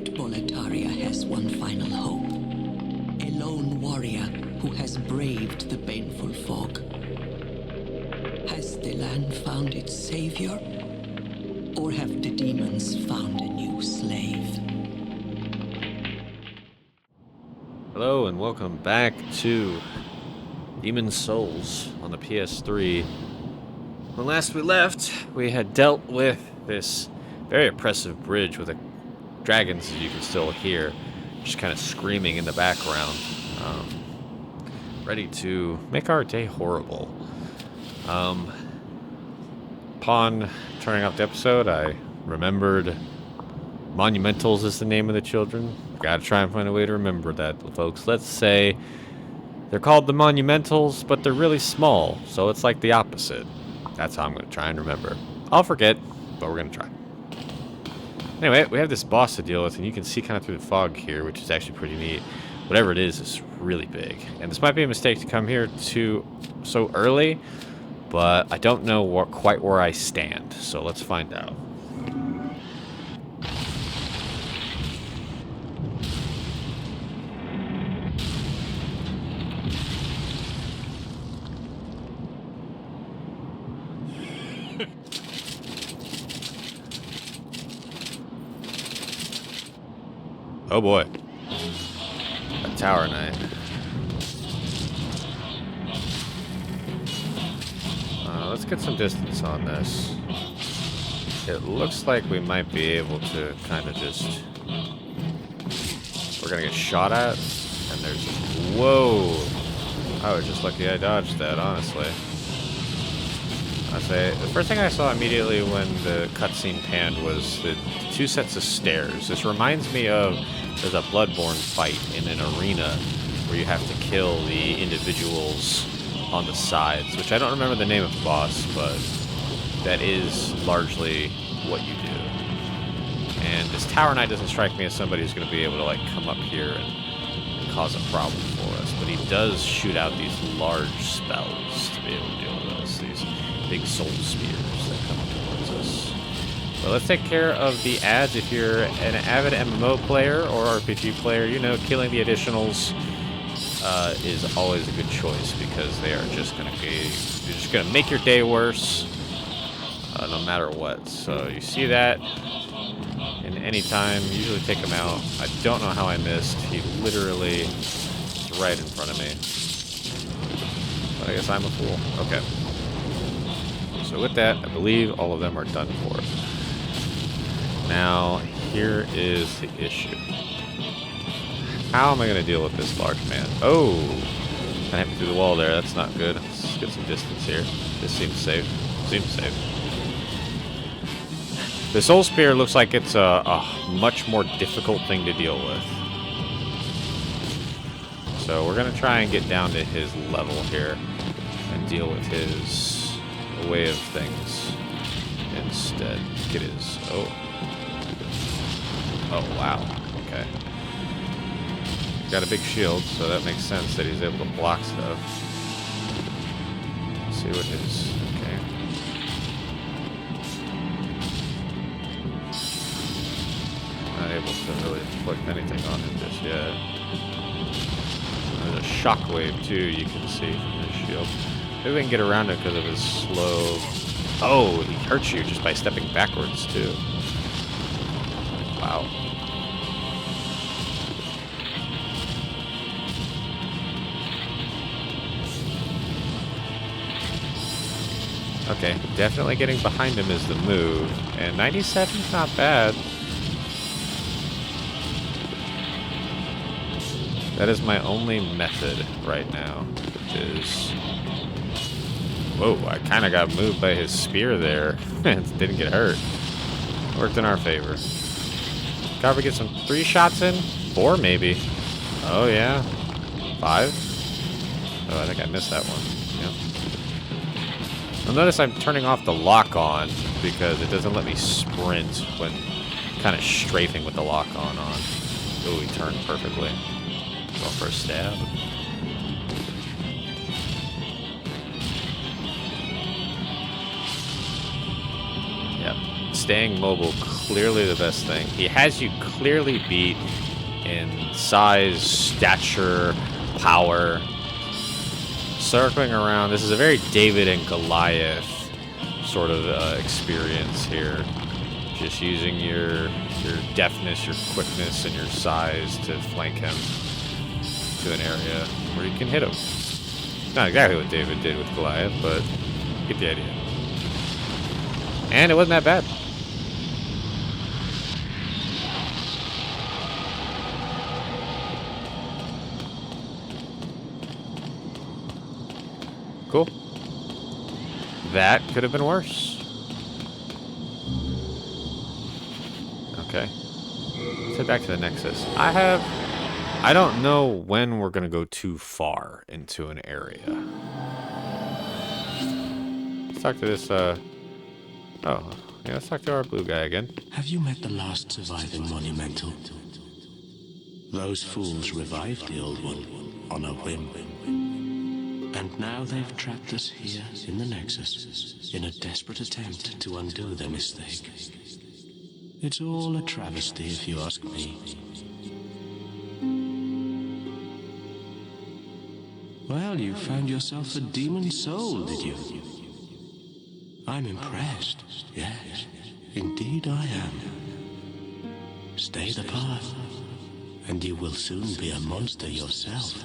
But Boletaria has one final hope. A lone warrior who has braved the baneful fog. Has the land found its savior? Or have the demons found a new slave? Hello and welcome back to Demon's Souls on the PS3. When last we left, we had dealt with this very oppressive bridge with the dragons that you can still hear, just kind of screaming in the background, ready to make our day horrible. Upon turning off the episode, I remembered Monumentals is the name of the children. Gotta try and find a way to remember that, folks. Let's say they're called the Monumentals, but they're really small, so it's like the opposite. That's how I'm gonna try and remember. I'll forget, but we're gonna try. Anyway, we have this boss to deal with, and you can see kind of through the fog here, which is actually pretty neat. Whatever it is really big. And this might be a mistake to come here so early, but I don't know quite where I stand, so let's find out. Oh boy. A tower knight. Let's get some distance on this. It looks like we might be able to kind of just... We're gonna get shot at, and there's... Whoa! I was just lucky I dodged that, honestly. I say, the first thing I saw immediately when the cutscene panned was the two sets of stairs. This reminds me of there's a Bloodborne fight in an arena where you have to kill the individuals on the sides, which I don't remember the name of the boss, but that is largely what you do. And this Tower Knight doesn't strike me as somebody who's going to be able to like come up here and cause a problem for us, but he does shoot out these large spells to be able to deal with us. These big soul spears that come towards us. But let's take care of the ads. If you're an avid MMO player or RPG player, you know killing the additionals is always a good choice because they are just gonna make your day worse, no matter what. So you see that in any time, usually take him out. I don't know how I missed. He literally is right in front of me. But I guess I'm a fool. Okay. So with that, I believe all of them are done for. Now, here is the issue. How am I going to deal with this large man? Oh! I hit me through the wall there. That's not good. Let's get some distance here. This seems safe. Seems safe. The Soul Spear looks like it's a much more difficult thing to deal with. So we're going to try and get down to his level here and deal with his way of things instead. Get his... Oh, wow. Okay. Got a big shield, so that makes sense that he's able to block stuff. Let's see what his... Okay. Not able to really inflict anything on him just yet. There's a shockwave, too, you can see from his shield. Maybe we can get around it because of his slow... Oh, he hurts you just by stepping backwards, too. Wow. Okay, definitely getting behind him is the move. And 97's not bad. That is my only method right now, which is... Whoa, I kind of got moved by his spear there. It didn't get hurt. Worked in our favor. Gotta get some 3 shots in? 4 maybe. Oh yeah. 5? Oh, I think I missed that one. Yep. You'll notice I'm turning off the lock on because it doesn't let me sprint when kind of strafing with the lock on. Oh, he turned perfectly. Going for a stab. staying mobile clearly the best thing. He has you clearly beat in size, stature, power. Circling around, this is a very David and Goliath sort of experience here. Just using your deftness, your quickness, and your size to flank him to an area where you can hit him. Not exactly what David did with Goliath, but you get the idea. And it wasn't that bad. Cool. That could have been worse. Okay. Let's head back to the Nexus. I don't know when we're going to go too far into an area. Let's talk to this, oh, yeah, let's talk to our blue guy again. Have you met the last surviving monumental? Those fools revived the old one on a whim. And now they've trapped us here in the Nexus in a desperate attempt to undo their mistake. It's all a travesty if you ask me. Well, you found yourself a demon soul, did you? I'm impressed. Yes, indeed I am. Stay the path, and you will soon be a monster yourself.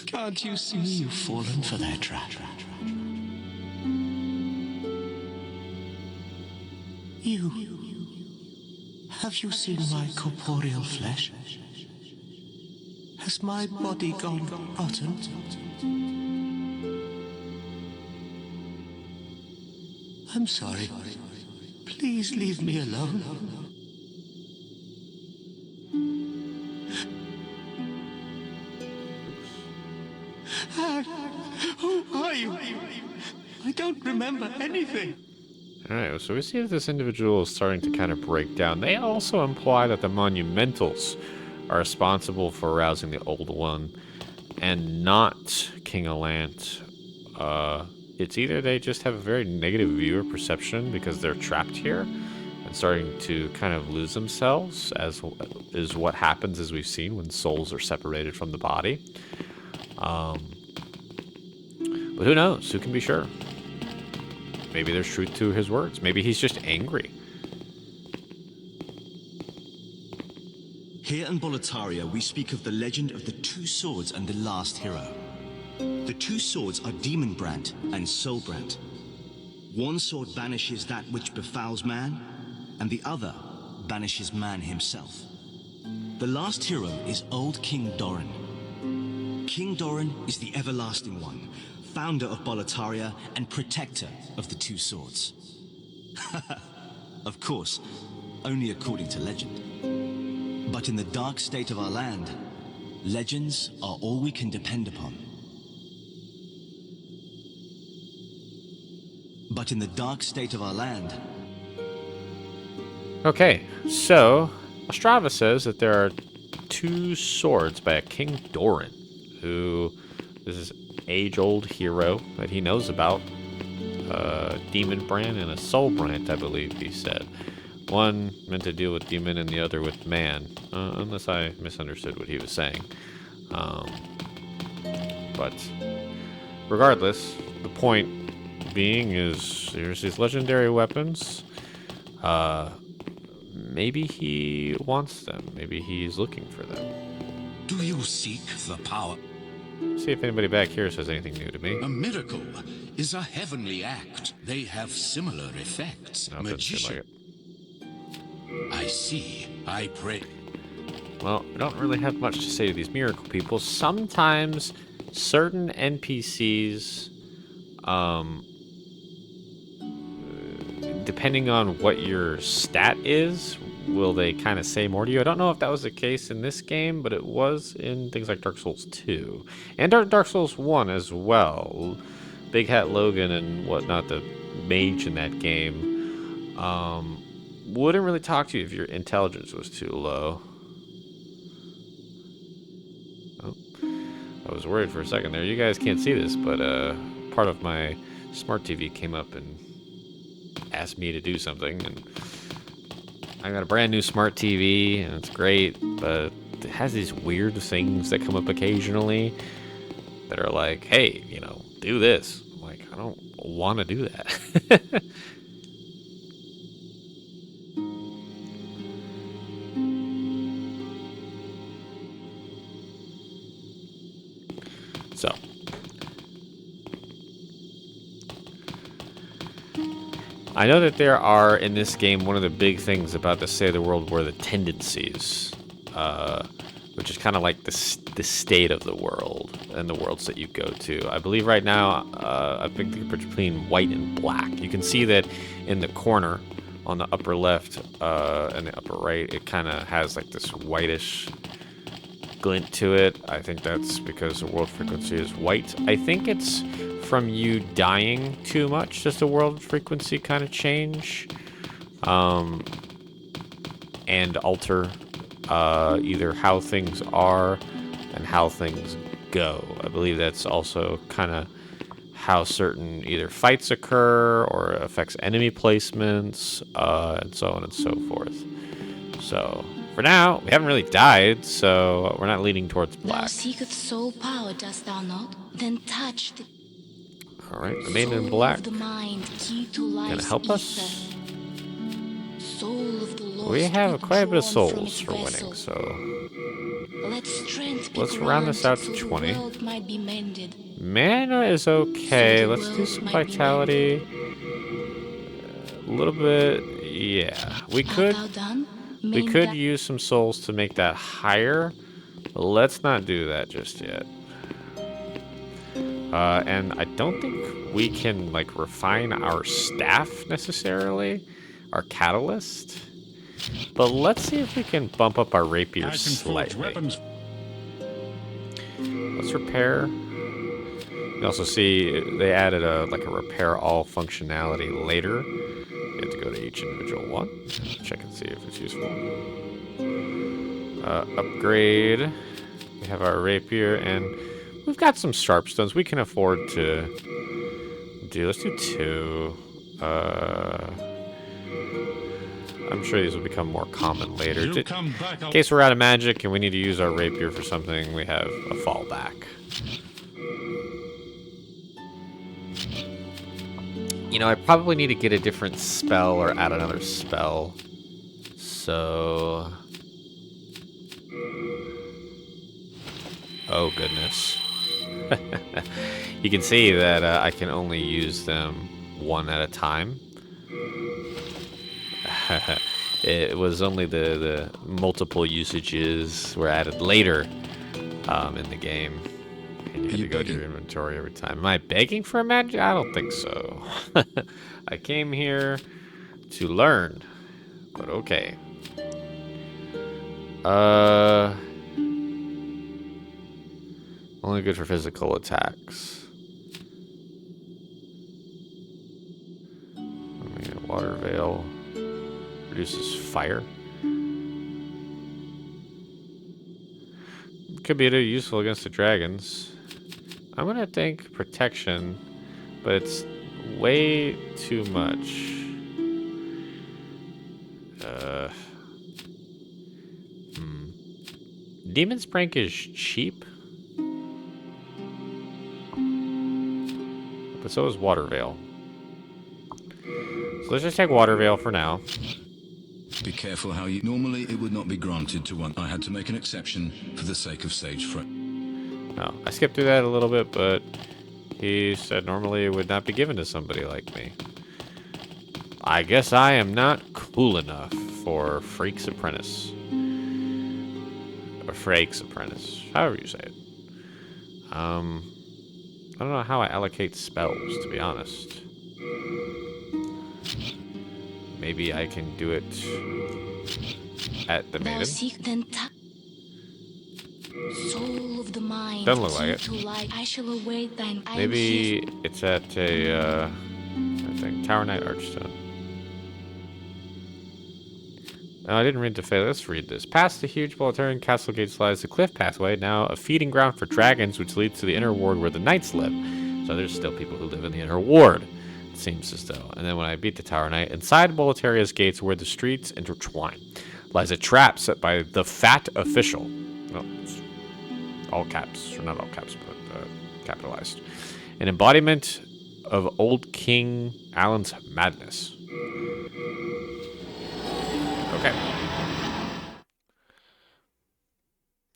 Can't you see you've fallen for their trap? You... Have you seen my corporeal flesh? Has my body gone rotten? I'm sorry. Please leave me alone. Who are you? I don't remember anything. Alright, so we see that this individual is starting to kind of break down. They also imply that the Monumentals are responsible for arousing the Old One, and not King Alant. It's either they just have a very negative viewer perception because they're trapped here and starting to kind of lose themselves, as is what happens, as we've seen, when souls are separated from the body. But who knows? Who can be sure? Maybe there's truth to his words. Maybe he's just angry. Here in Boletaria, we speak of the legend of the two swords and the last hero. The two swords are Demonbrand and Soulbrand. One sword banishes that which befouls man, and the other banishes man himself. The last hero is Old King Doran. King Doran is the Everlasting One, founder of Boletaria and protector of the two swords. Of course, only according to legend. But in the dark state of our land, legends are all we can depend upon. But in the dark state of our land... Okay, so Ostrava says that there are two swords by a King Doran, who this is age-old hero that he knows about. Demonbrand and a Soulbrand, I believe he said. One meant to deal with demon and the other with man, unless I misunderstood what he was saying. But regardless, the point being is there's these legendary weapons. Maybe he wants them. Maybe he's looking for them. Do you seek the power? See if anybody back here says anything new to me. A miracle is a heavenly act. They have similar effects. No, it doesn't seem like it. I see. I pray. Well, I don't really have much to say to these miracle people. Sometimes certain NPCs, depending on what your stat is, will they kind of say more to you. I don't know if that was the case in this game, but it was in things like Dark Souls 2. And Dark Souls 1 as well. Big Hat Logan and whatnot, the mage in that game, wouldn't really talk to you if your intelligence was too low. Oh, I was worried for a second there. You guys can't see this, but part of my smart TV came up and ask me to do something. And I got a brand new smart TV, and it's great, but it has these weird things that come up occasionally that are like, hey, you know, do this. I'm like, I don't want to do that. So, I know that there are, in this game, one of the big things about the state of the world were the tendencies, which is kind of like the state of the world and the worlds that you go to. I believe right now, I think the difference between white and black. You can see that in the corner on the upper left and the upper right, it kind of has like this whitish glint to it. I think that's because the world frequency is white. I think it's from you dying too much does the world frequency kind of change and alter either how things are and how things go. I believe that's also kind of how certain either fights occur or affects enemy placements and so on and so forth. So for now, we haven't really died, so we're not leaning towards black. Thou seekest soul power, dost thou not? Then touch the Alright, the maiden in black. of the mind, key to life's help us? ether. Soul of the lost We have quite a bit of withdrawn from souls its for vessel. winning, so Let strength be let's round this out to granted till 20. the world might be mended. Mana is okay. So the Let's do world some might be vitality. A little bit, yeah. We Art could thou done? we Main could thou- use some souls to make that higher. Let's not do that just yet. And I don't think we can like refine our staff necessarily, our catalyst. But let's see if we can bump up our rapier slightly. Let's repair. You also see they added a repair all functionality later. You have to go to each individual one. Check and see if it's useful. Upgrade. We have our rapier, and we've got some sharp stones we can afford to do. Let's do 2. I'm sure these will become more common later. In case we're out of magic and we need to use our rapier for something, we have a fallback. You know, I probably need to get a different spell or add another spell. So... oh, goodness. You can see that I can only use them one at a time. It was only the multiple usages were added later in the game. And you had to go to your inventory every time. Am I begging for a magic? I don't think so. I came here to learn, but okay. Only good for physical attacks. Water veil reduces fire. Could be useful against the dragons. I'm gonna think protection, but it's way too much. Demon's Prank is cheap, but so is Water Veil. So let's just take Water Veil for now. Be careful how you... Normally, it would not be granted to one. I had to make an exception for the sake of sage fright. No, I skipped through that a little bit, but he said normally it would not be given to somebody like me. I guess I am not cool enough for Freak's Apprentice. Or Freak's Apprentice, however you say it. I don't know how I allocate spells, to be honest. Maybe I can do it at the Thou maiden. seek then soul of the mind. Doesn't look like key it. to life. I shall await thine. I am Maybe here. it's at a, I think, Tower Knight Archstone. No, I didn't read the fate. Let's read this. Past the huge Boltarian castle gates lies the cliff pathway, now a feeding ground for dragons, which leads to the inner ward where the knights live. So there's still people who live in the inner ward. seems as though. And then when I beat the Tower Knight, inside Boletaria's gates where the streets intertwine, lies a trap set by the Fat Official. No, it's all caps, or not all caps, but capitalized. An embodiment of old King Alan's madness. Okay.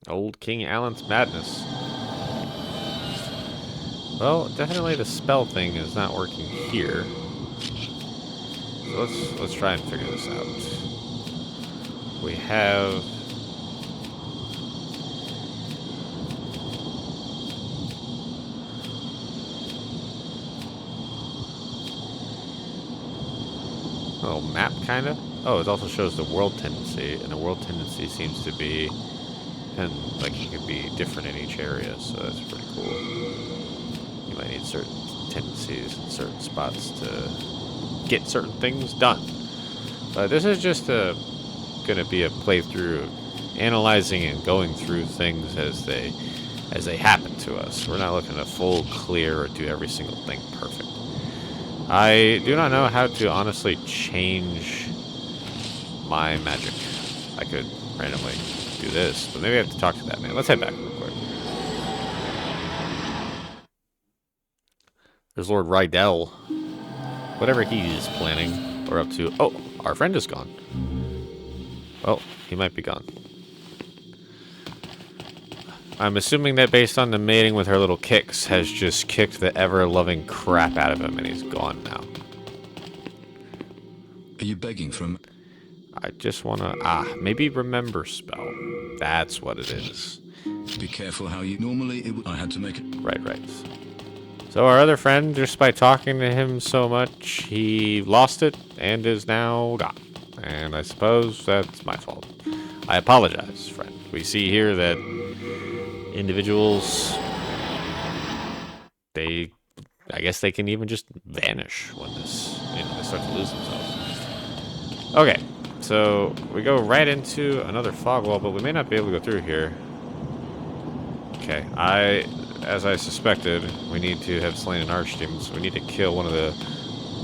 Old King Alan's madness. Well, definitely the spell thing is not working here. So let's try and figure this out. We have a little map, kind of. Oh, it also shows the world tendency, and the world tendency seems to be, and like it could be different in each area, so that's pretty cool. You might need certain tendencies in certain spots to get certain things done. But this is just going to be a playthrough of analyzing and going through things as they happen to us. We're not looking to full clear or do every single thing perfect. I do not know how to honestly change my magic. I could randomly do this, but maybe I have to talk to that man. Let's head back real quick. There's Lord Rydell. Whatever he's planning or up to. Oh, our friend is gone. Well, he might be gone. I'm assuming that based on the mating with her little kicks has just kicked the ever-loving crap out of him and he's gone now. Are you begging from... I just want to... maybe remember spell. That's what it is. Be careful how you... Normally, I had to make it... Right. So our other friend, just by talking to him so much, he lost it and is now gone. And I suppose that's my fault. I apologize, friend. We see here that individuals, I guess they can even just vanish when they start to lose themselves. Okay, so we go right into another fog wall, but we may not be able to go through here. Okay, as I suspected, we need to have slain an archdemon, so we need to kill one of the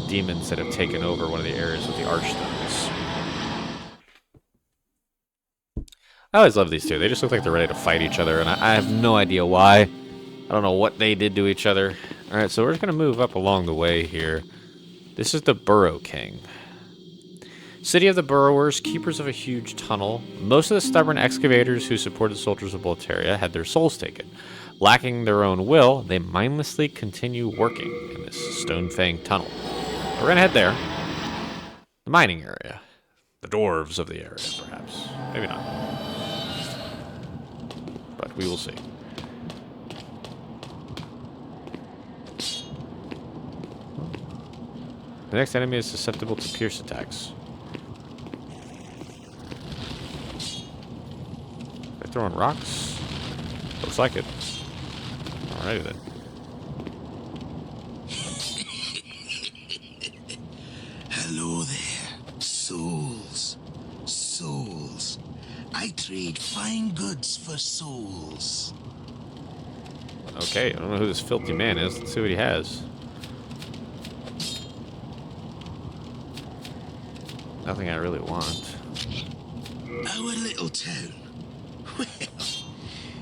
demons that have taken over one of the areas with the archstones. I always love these two. They just look like they're ready to fight each other, and I have no idea why. I don't know what they did to each other. Alright, so we're just going to move up along the way here. This is the Burrow King. City of the Burrowers, keepers of a huge tunnel. Most of the stubborn excavators who supported soldiers of Boletaria had their souls taken. Lacking their own will, they mindlessly continue working in this Stonefang Tunnel. We're going to head there. The mining area. The dwarves of the area, perhaps. Maybe not. But we will see. The next enemy is susceptible to pierce attacks. They're throwing rocks? Looks like it. Alrighty then. Hello there, souls. Souls. I trade fine goods for souls. Okay, I don't know who this filthy man is. Let's see what he has. Nothing I really want. Our little town. Well,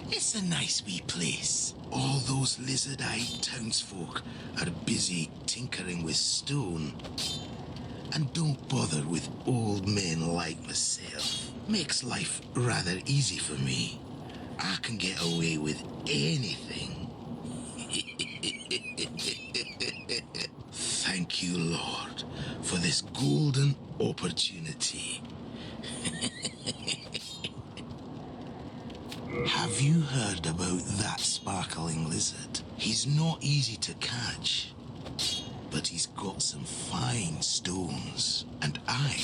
it's a nice wee place. All those lizard-eyed townsfolk are busy tinkering with stone. And don't bother with old men like myself. Makes life rather easy for me. I can get away with anything. Thank you, Lord, for this golden opportunity. Have you heard about that sparkling lizard? He's not easy to catch, but he's got some fine stones, and I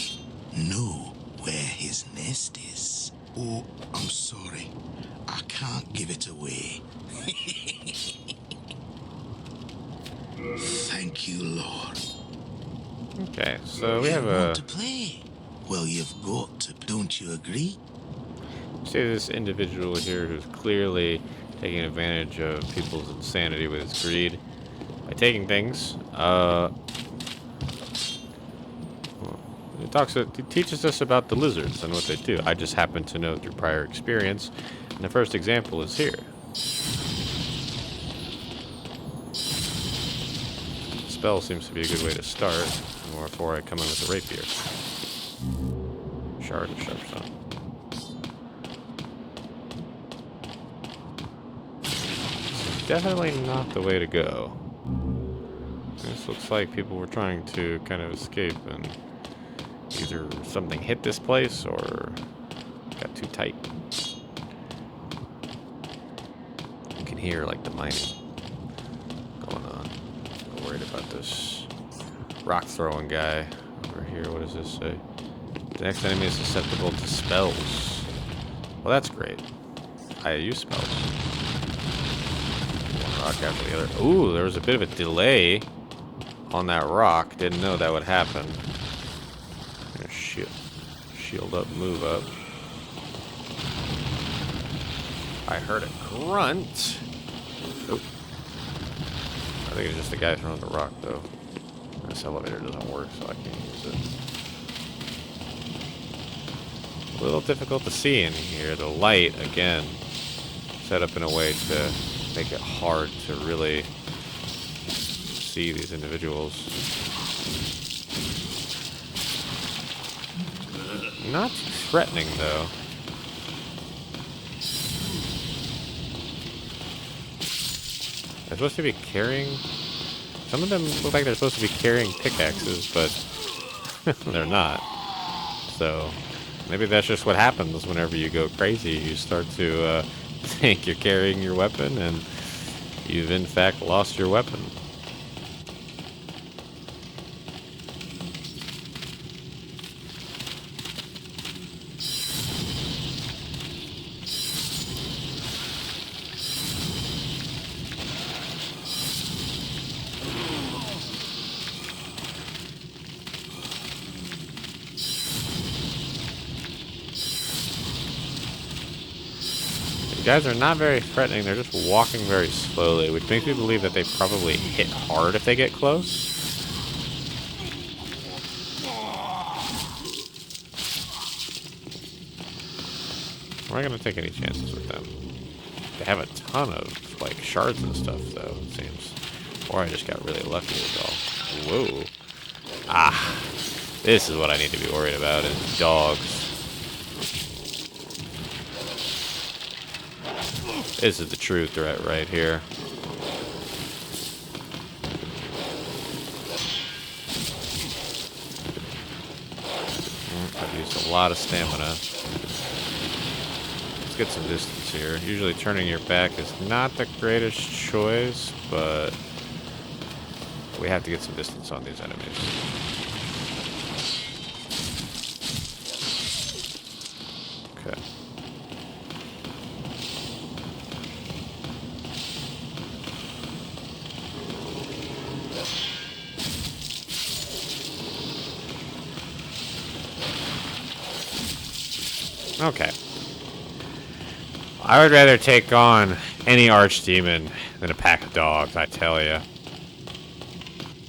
know where his nest is. Oh, I'm sorry. I can't give it away. Thank you, Lord. Okay, so we have a... Want to play? Well, you've got to, don't you agree? See this individual here who's clearly taking advantage of people's insanity with his greed by taking things. It teaches us about the lizards and what they do. I just happen to know through prior experience, and the first example is here. Spell seems to be a good way to start, or before I come in with the rapier. Shard of Sharpstone. Definitely not the way to go. This looks like people were trying to kind of escape and either something hit this place or got too tight. You can hear like the mining going on. I'm worried about this rock throwing guy over here. What does this say? The next enemy is susceptible to spells. Well, that's great. I use spells. One rock after the other. Ooh, there was a bit of a delay on that rock. Didn't know that would happen. Shield up, move up. I heard a grunt. Oh. I think it's just the guy throwing the rock, though. This elevator doesn't work, so I can't use it. A little difficult to see in here. The light, again, set up in a way to make it hard to really see these individuals. Not too threatening, though. They're supposed to be carrying... Some of them look like they're supposed to be carrying pickaxes, but they're not. So, maybe that's just what happens whenever you go crazy. You start to think you're carrying your weapon, and you've in fact lost your weapon. Guys are not very threatening, they're just walking very slowly, which makes me believe that they probably hit hard if they get close. We're not gonna take any chances with them. They have a ton of, like, shards and stuff, though, it seems. Or I just got really lucky with all. Whoa. Ah. This is what I need to be worried about, is dogs. This is the true threat right here. I've used a lot of stamina. Let's get some distance here. Usually turning your back is not the greatest choice, but we have to get some distance on these enemies. Okay. Okay. I would rather take on any archdemon than a pack of dogs, I tell ya.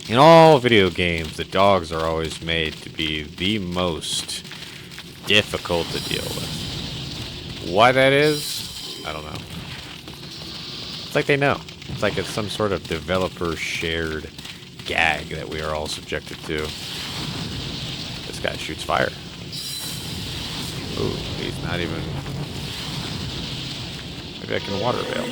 In all video games, the dogs are always made to be the most difficult to deal with. Why that is, I don't know. It's like they know. It's like it's some sort of developer shared gag that we are all subjected to. This guy shoots fire. Ooh, he's not even... Maybe I can water veil.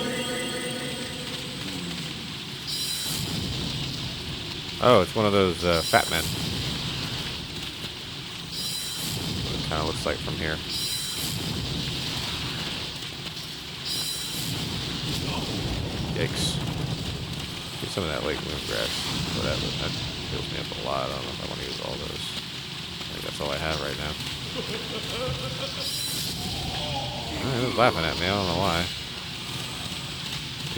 Oh, it's one of those fat men. What it kind of looks like from here. Yikes. Get some of that lake moon grass. Whatever. That fills me up a lot. I don't know if I want to use all those. I think that's all I have right now. He was laughing at me. I don't know why.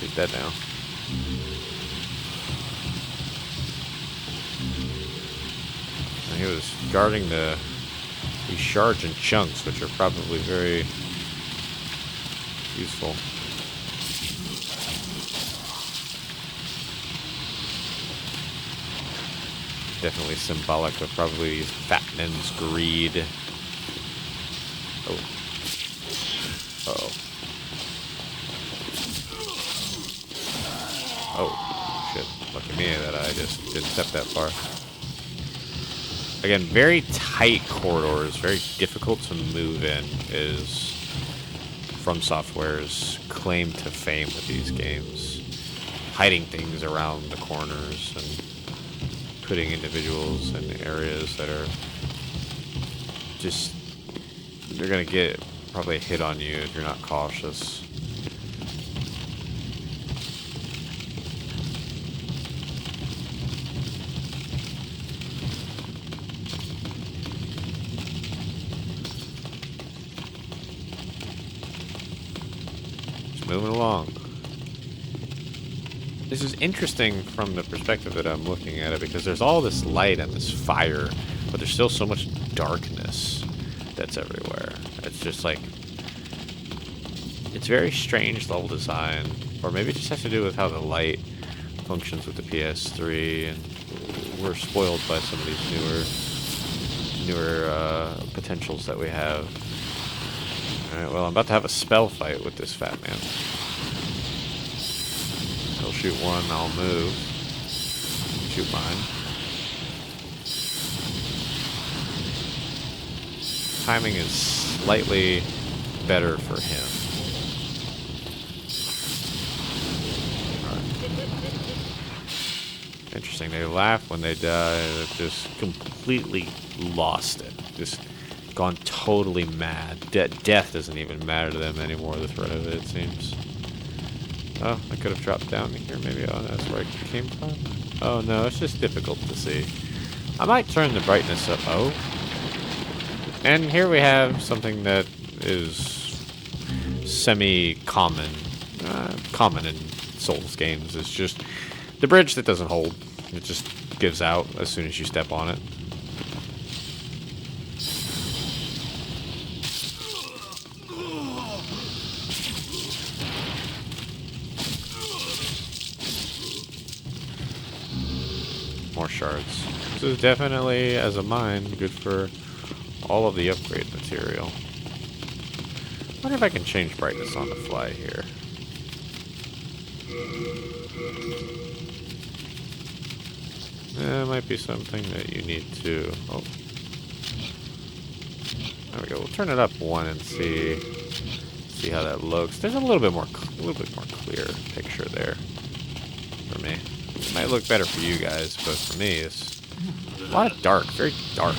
He's dead now. And he was guarding these shards and chunks, which are probably very useful. Definitely symbolic of probably fat men's greed. Oh. Uh-oh. Oh, shit. Lucky me that I just didn't step that far. Again, very tight corridors, very difficult to move in, is From Software's claim to fame with these games. Hiding things around the corners and putting individuals in areas that are just, they're gonna get probably a hit on you if you're not cautious. Just moving along. This is interesting from the perspective that I'm looking at it, because there's all this light and this fire, but there's still so much darkness that's everywhere. It's just like, it's very strange level design, or maybe it just has to do with how the light functions with the PS3, and we're spoiled by some of these newer potentials that we have. Alright, well, I'm about to have a spell fight with this fat man. He'll shoot one, I'll move. Shoot mine. Timing is slightly better for him. Right. Interesting, they laugh when they die. They've just completely lost it. Just gone totally mad. Death doesn't even matter to them anymore, the threat of it seems. Oh, I could have dropped down here maybe. Oh, that's where I came from. Oh no, it's just difficult to see. I might turn the brightness up. Oh. And here we have something that is semi-common. Common in Souls games. It's just the bridge that doesn't hold. It just gives out as soon as you step on it. More shards. This is definitely, as a mine, good for all of the upgrade material. I wonder if I can change brightness on the fly here. That might be something that you need to... Oh. There we go. We'll turn it up one and see how that looks. There's a little bit more clear picture there for me. It might look better for you guys, but for me, it's a lot of dark, very dark.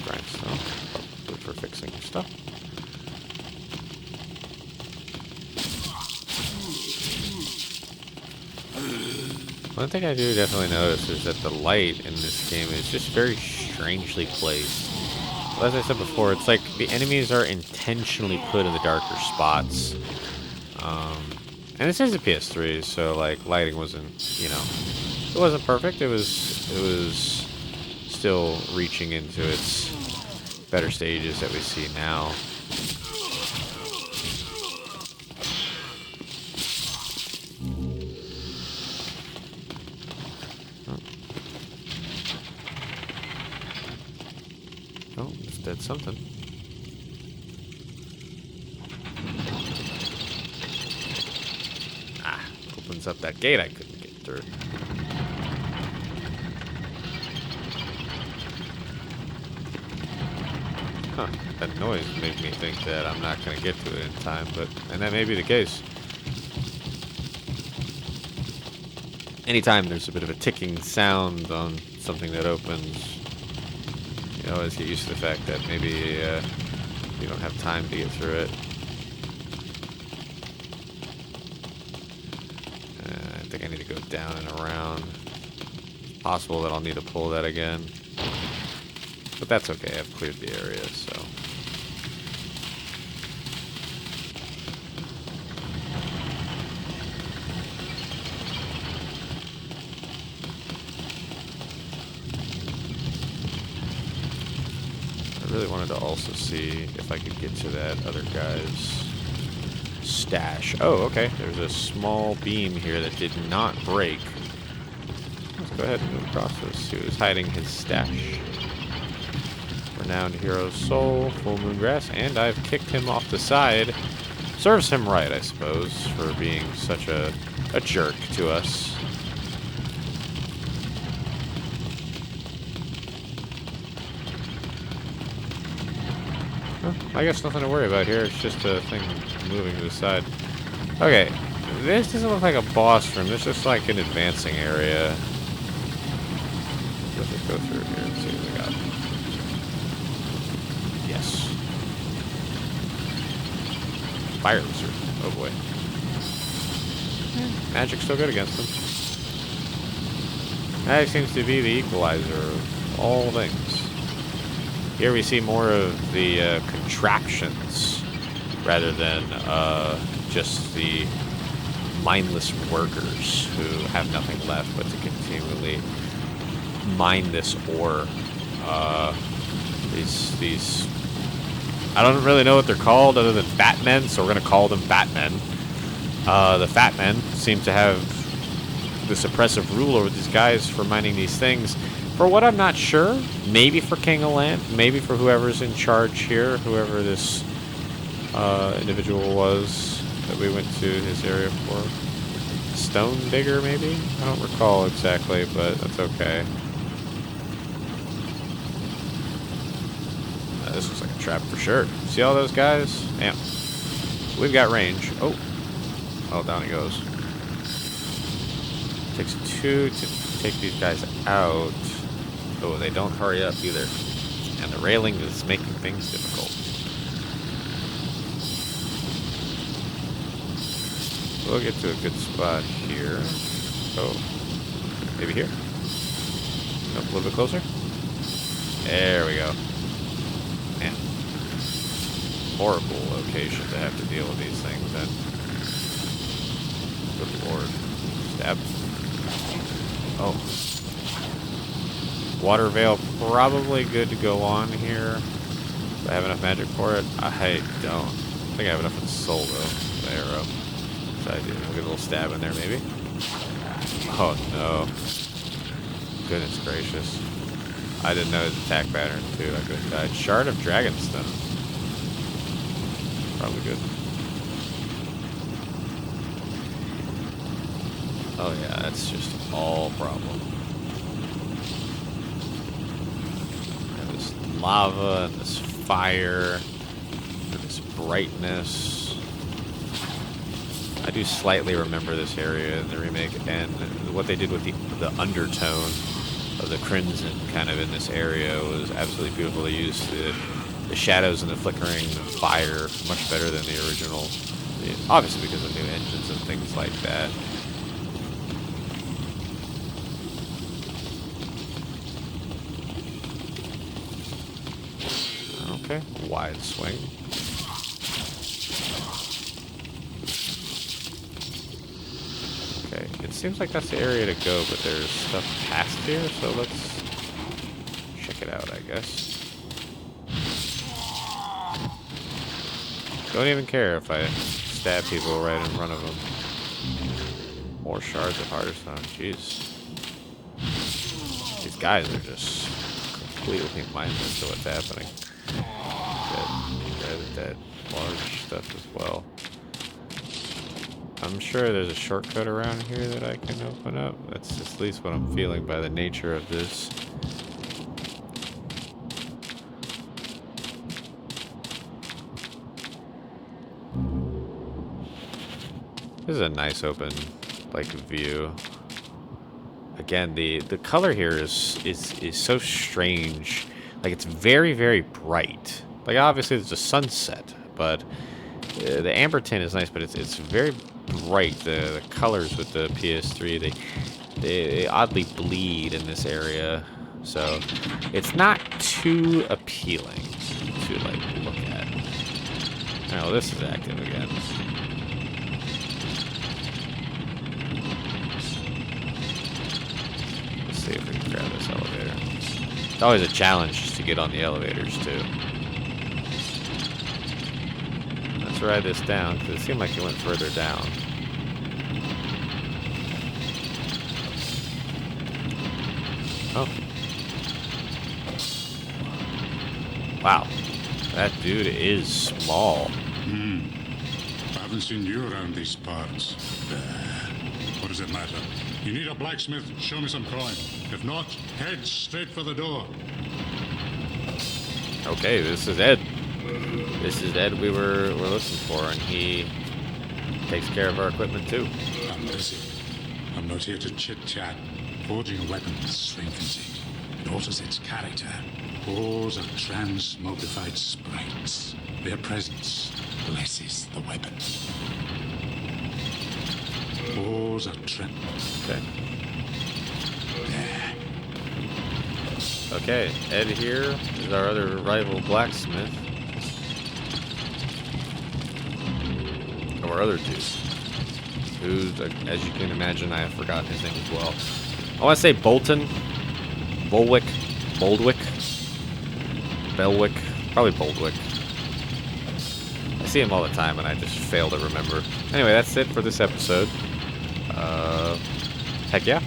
Grindstone, good for fixing your stuff. One thing I do definitely notice is that the light in this game is just very strangely placed. Well, as I said before, it's like the enemies are intentionally put in the darker spots. And this is a PS3, so like lighting wasn't, you know, it wasn't perfect. It was still reaching into its better stages that we see now. Oh, it's dead something. Ah, opens up that gate I couldn't get through. Huh, that noise made me think that I'm not going to get to it in time, and that may be the case. Anytime there's a bit of a ticking sound on something that opens, you always get used to the fact that maybe you don't have time to get through it. I think I need to go down and around. It's possible that I'll need to pull that again. But that's okay, I've cleared the area, so. really wanted to also see if I could get to that other guy's stash. Oh, okay. There's a small beam here that did not break. Let's go ahead and move across this. See who's hiding his stash. Renowned Hero's Soul, Full Moon Grass, and I've kicked him off the side. Serves him right, I suppose, for being such a jerk to us. Well, I guess nothing to worry about here. It's just a thing moving to the side. Okay, this doesn't look like a boss room. This is like an advancing area. Let's just go through here and see what we got. Yes. Fire lizard. Oh boy. Magic's still good against them. That seems to be the equalizer of all things. Here we see more of the contraptions rather than just the mindless workers who have nothing left but to continually mine this ore. These I don't really know what they're called other than fat men, so we're gonna call them fat men. The fat men seem to have this oppressive rule over these guys for mining these things. For what I'm not sure, maybe for King of Land, maybe for whoever's in charge here, whoever this individual was that we went to his area for. Stone digger, maybe? I don't recall exactly, but that's okay. This looks like a trap for sure. See all those guys? Damn. We've got range. Oh. Oh, down he goes. Takes 2 to take these guys out. Oh, they don't hurry up either. And the railing is making things difficult. We'll get to a good spot here. Oh. Maybe here? Nope, a little bit closer. There we go. Man. Horrible location to have to deal with these things in. Good lord. Stab. Oh. Water veil probably good to go on here. Do I have enough magic for it? I don't. I think I have enough in soul though. The arrow. So I do. We'll get a little stab in there maybe. Oh no. Goodness gracious. I didn't know his attack pattern too. I could have died. Shard of Dragonstone. Probably good. Oh yeah, that's just all problem. And this lava and this fire and this brightness. I do slightly remember this area in the remake and what they did with the undertone of the crimson kind of in this area was absolutely beautiful. They used the shadows and the flickering fire much better than the original. Obviously because of new engines and things like that. Okay, wide swing. Okay, it seems like that's the area to go, but there's stuff past here, so let's check it out, I guess. Don't even care if I stab people right in front of them. More shards of Hearthstone, jeez. These guys are just completely mindless to what's happening. Dead. Large stuff as well. I'm sure there's a shortcut around here that I can open up. That's at least what I'm feeling by the nature of this. This is a nice open, like, view. Again, the color here is so strange. Like, it's very, very bright. Like, obviously there's a sunset, but the amber tint is nice, but it's very bright. The colors with the PS3, they oddly bleed in this area, so it's not too appealing to, like, look at. Oh, this is active again. Let's see if we can grab this elevator. It's always a challenge just to to get on the elevators, too. Let's ride this down, because it seemed like it went further down. Oh. Wow. That dude is small. I haven't seen you around these parts. What does it matter? You need a blacksmith, show me some coin. If not, head straight for the door. Okay, this is Ed. This is Ed we were looking for, and he takes care of our equipment too. I'm busy. I'm not here to chit-chat. Forging a weapon strengthens it. It alters its character. Ores are transmogrified sprites. Their presence blesses the weapon. Ores are Okay. Okay, Ed here is our other rival blacksmith. Our other dude, who's, as you can imagine, I have forgotten his name as well. I want to say Bolton, Bolwick, Boldwick, Belwick, probably Boldwick. I see him all the time and I just fail to remember. Anyway, that's it for this episode. Heck yeah.